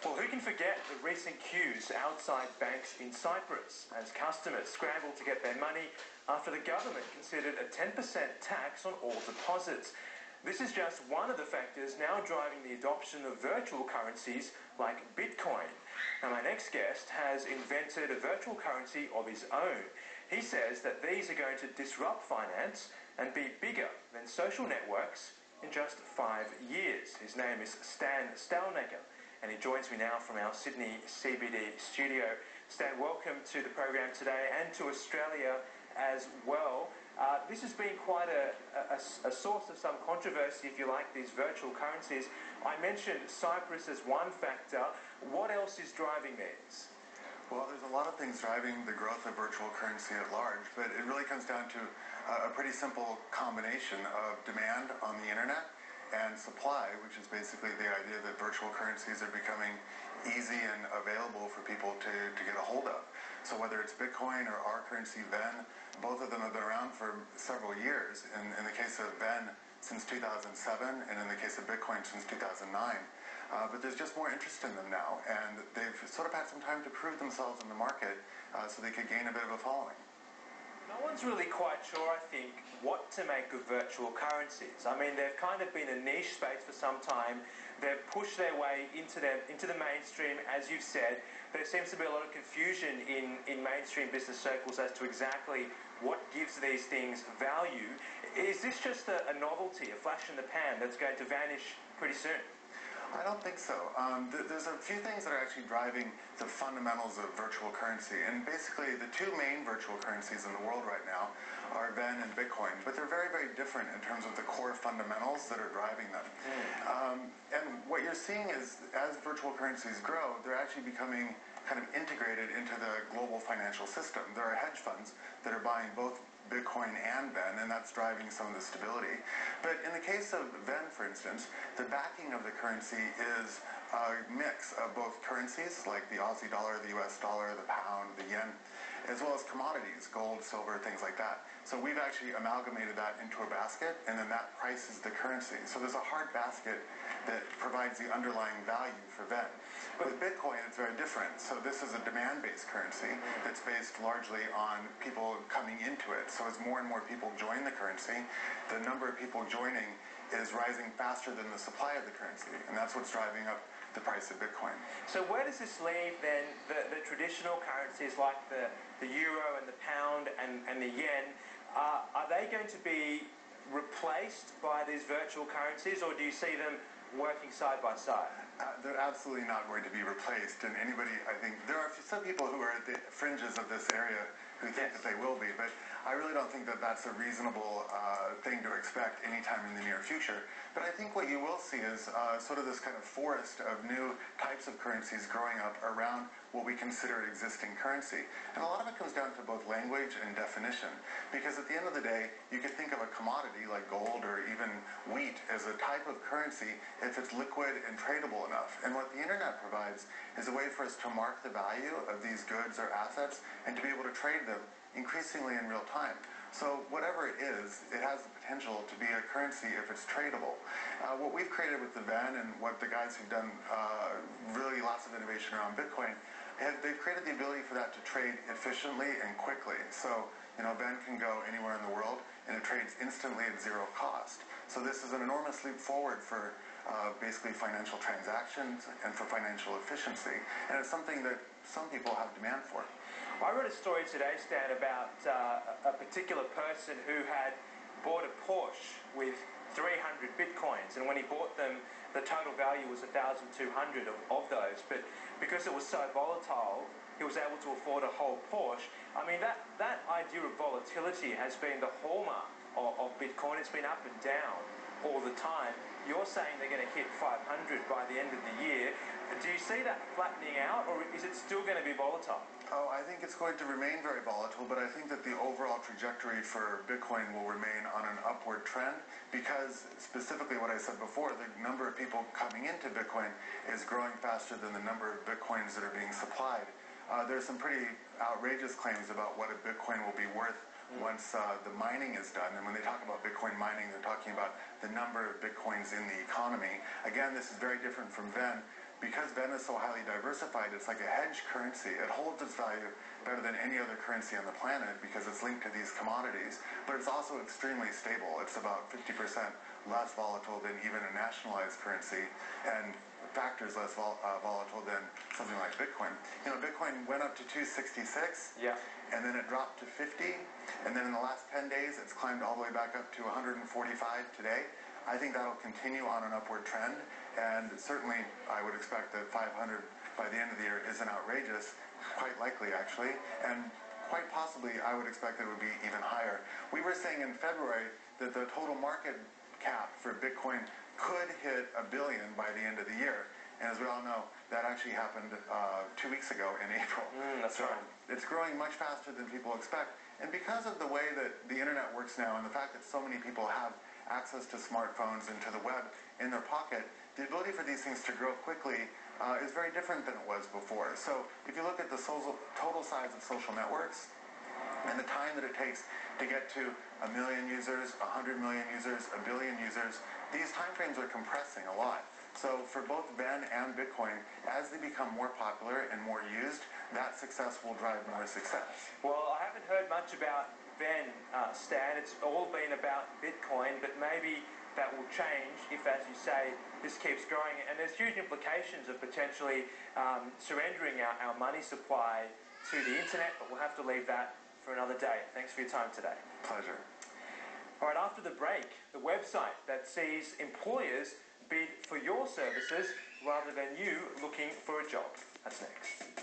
Well, who can forget the recent queues outside banks in Cyprus as customers scrambled to get their money after the government considered a 10% tax on all deposits. This is just one of the factors now driving the adoption of virtual currencies like Bitcoin. Now, my next guest has invented a virtual currency of his own. He says that these are going to disrupt finance and be bigger than social networks in just 5 years. His name is Stan Stalnaker, and he joins me now from our Sydney CBD studio. Stan, welcome to the program today and to Australia as well. This has been quite a source of some controversy, if you like, these virtual currencies. I mentioned Cyprus as one factor. What else is driving these? Well, there's a lot of things driving the growth of virtual currency at large, but it really comes down to a pretty simple combination of demand on the internet and supply, which is basically the idea that virtual currencies are becoming easy and available for people to get a hold of. So whether it's Bitcoin or our currency, Ven, both of them have been around for several years. In the case of Ven, since 2007, and in the case of Bitcoin, since 2009. But there's just more interest in them now, and they've sort of had some time to prove themselves in the market so they could gain a bit of a following. No one's really quite sure, I think, what to make of virtual currencies. I mean, they've kind of been a niche space for some time. They've pushed their way into the mainstream, as you've said. There seems to be a lot of confusion in mainstream business circles as to exactly what gives these things value. Is this just a novelty, a flash in the pan that's going to vanish pretty soon? I don't think so. There's a few things that are actually driving the fundamentals of virtual currency. And basically, the two main virtual currencies in the world right now are Ven and Bitcoin. But they're very, very different in terms of the core fundamentals that are driving them. And what you're seeing is, as virtual currencies grow, they're actually becoming kind of integrated into the global financial system. There are hedge funds that are buying both Bitcoin and Ven, and that's driving some of the stability. But in the case of Ven, for instance, the backing of the currency is a mix of both currencies, like the Aussie dollar, the US dollar, the pound, the yen, as well as commodities, gold, silver, things like that. So we've actually amalgamated that into a basket, and then that prices the currency. So there's a hard basket that provides the underlying value for Ven. With Bitcoin, it's very different. So this is a demand-based currency that's based largely on people coming into it. So as more and more people join the currency, the number of people joining is rising faster than the supply of the currency, and that's what's driving up the price of Bitcoin. So where does this leave then the traditional currencies like the euro and the pound and the yen? Are they going to be replaced by these virtual currencies, or do you see them working side by side? They're absolutely not going to be replaced, and anybody, I think, there are some people who are at the fringes of this area who think that they will be, but I really don't think that that's a reasonable thing to expect anytime in the near future. But I think what you will see is sort of this kind of forest of new types of currencies growing up around what we consider existing currency. And a lot of it comes down to both language and definition, because at the end of the day, you could think of a commodity like gold or even wheat as a type of currency if it's liquid and tradable enough. And what the internet provides is a way for us to mark the value of these goods or assets and to be able to trade them increasingly in real time. So whatever it is, it has the potential to be a currency if it's tradable. What we've created with the Ven and what the guys who've done really lots of innovation around Bitcoin, they've created the ability for that to trade efficiently and quickly. So, Ven can go anywhere in the world and it trades instantly at zero cost. So this is an enormous leap forward for basically financial transactions and for financial efficiency. And it's something that some people have demand for. I read a story today, Stan, about a particular person who had bought a Porsche with 300 Bitcoins, and when he bought them, the total value was 1,200 of those, but because it was so volatile, he was able to afford a whole Porsche. I mean, that idea of volatility has been the hallmark of Bitcoin. It's been up and down all the time. You're saying they're going to hit 500 by the end of the year. Do you see that flattening out, or is it still going to be volatile? Oh, I think it's going to remain very volatile, but I think that the overall trajectory for Bitcoin will remain on an upward trend because, specifically what I said before, the number of people coming into Bitcoin is growing faster than the number of Bitcoins that are being supplied. There's some pretty outrageous claims about what a Bitcoin will be worth once the mining is done. And when they talk about Bitcoin mining, they're talking about the number of Bitcoins in the economy. Again, this is very different from Ven. because Ven is so highly diversified, it's like a hedge currency. It holds its value better than any other currency on the planet because it's linked to these commodities, but it's also extremely stable. It's about 50% less volatile than even a nationalized currency, and factors less volatile than something like Bitcoin. You know, Bitcoin went up to 266, yeah, and then it dropped to 50, and then in the last 10 days, it's climbed all the way back up to 145 today. I think that'll continue on an upward trend, and certainly I would expect that 500 by the end of the year isn't outrageous, quite likely actually, and quite possibly I would expect that it would be even higher. We were saying in February that the total market cap for Bitcoin could hit $1 billion by the end of the year, and as we all know, that actually happened 2 weeks ago in April. That's so right. It's growing much faster than people expect, and because of the way that the internet works now and the fact that so many people have access to smartphones and to the web in their pocket, the ability for these things to grow quickly is very different than it was before. So if you look at the total size of social networks and the time that it takes to get to 1 million users, 100 million users, 1 billion users, these timeframes are compressing a lot. So for both Ven and Bitcoin, as they become more popular and more used, that success will drive more success. Well, I haven't heard much about Ven, Stan. It's all been about Bitcoin, but maybe that will change if, as you say, this keeps growing. And there's huge implications of potentially surrendering our money supply to the internet, but we'll have to leave that for another day. Thanks for your time today. Pleasure. All right, after the break, the website that sees employers bid for your services rather than you looking for a job. That's next.